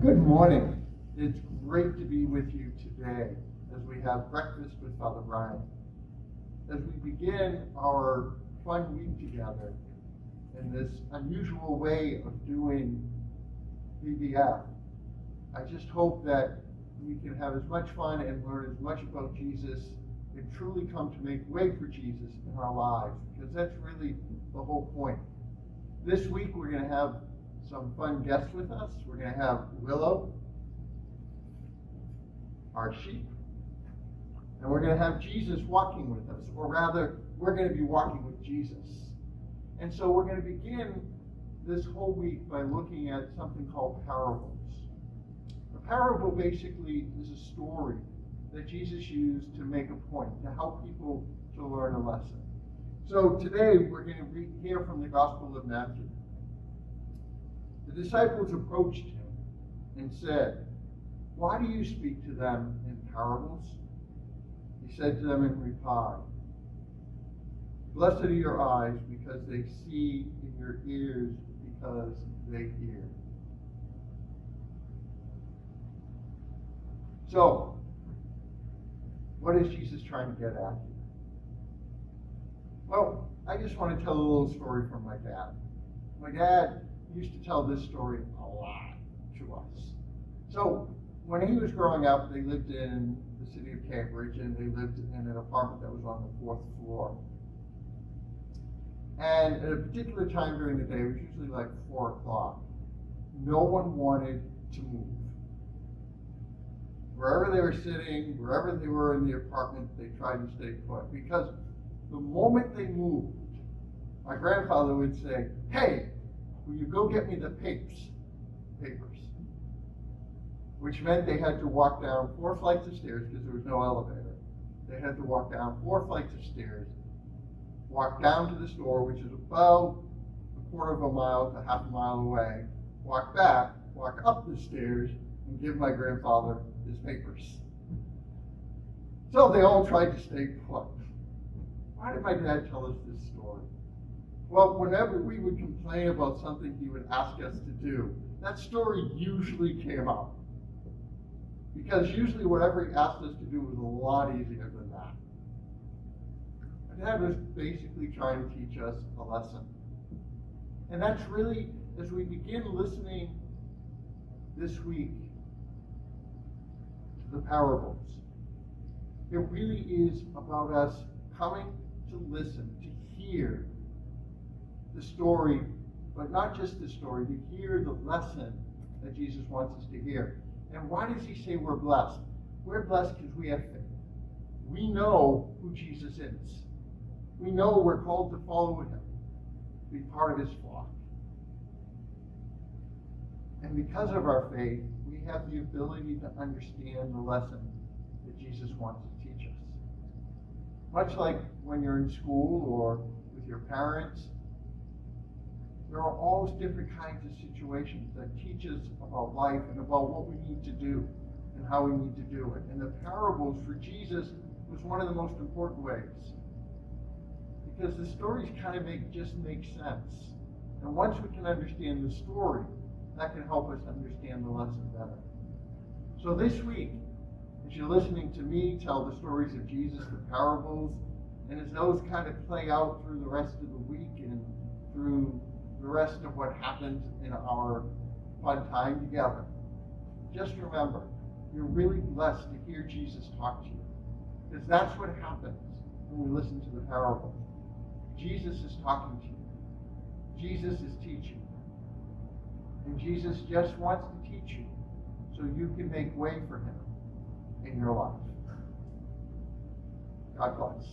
Good morning. It's great to be with you today as we have breakfast with Father Brian. As we begin our fun week together in this unusual way of doing VBF, I just hope that we can have as much fun and learn as much about Jesus and truly come to make way for Jesus in our lives, because that's really the whole point. This week we're going to have some fun guests with us. We're going to have Willow, our sheep, and we're going to have Jesus walking with us, or rather, we're going to be walking with Jesus. And so we're going to begin this whole week by looking at something called parables. A parable basically is a story that Jesus used to make a point, to help people to learn a lesson. So today we're going to hear from the Gospel of Matthew. The disciples approached him and said, "Why do you speak to them in parables?" He said to them in reply, "Blessed are your eyes because they see, and your ears because they hear." So, what is Jesus trying to get at here? Well, I just want to tell a little story from my dad. My dad used to tell this story a lot to us. So when he was growing up, they lived in the city of Cambridge, and they lived in an apartment that was on the 4th floor. And at a particular time during the day, it was usually like 4 o'clock, no one wanted to move. Wherever they were sitting, wherever they were in the apartment, they tried to stay put, because the moment they moved, my grandfather would say, "Hey, will you go get me the papers?" Which meant they had to walk down 4 flights of stairs because there was no elevator. They had to walk down 4 flights of stairs, walk down to the store, which is about a quarter of a mile to half a mile away, walk back, walk up the stairs, and give my grandfather his papers. So they all tried to stay put. Why did my dad tell us this story? Well, whenever we would complain about something he would ask us to do, that story usually came up. Because usually whatever he asked us to do was a lot easier than that. My dad was basically trying to teach us a lesson. And that's really, as we begin listening this week to the parables, it really is about us coming to listen, to hear the story, but not just the story, to hear the lesson that Jesus wants us to hear. And why does he say we're blessed? We're blessed because we have faith. We know who Jesus is. We know we're called to follow him, be part of his flock. And because of our faith, we have the ability to understand the lesson that Jesus wants to teach us. Much like when you're in school or with your parents, there are all different kinds of situations that teach us about life and about what we need to do and how we need to do it. And the parables for Jesus was one of the most important ways, because the stories kind of make sense. And once we can understand the story, that can help us understand the lesson better. So this week, as you're listening to me tell the stories of Jesus, the parables, and as those kind of play out through the rest of the week and through the rest of what happens in our fun time together, just remember, you're really blessed to hear Jesus talk to you, because that's what happens when we listen to the parables. Jesus is talking to you. Jesus is teaching. And Jesus just wants to teach you so you can make way for him in your life. God bless.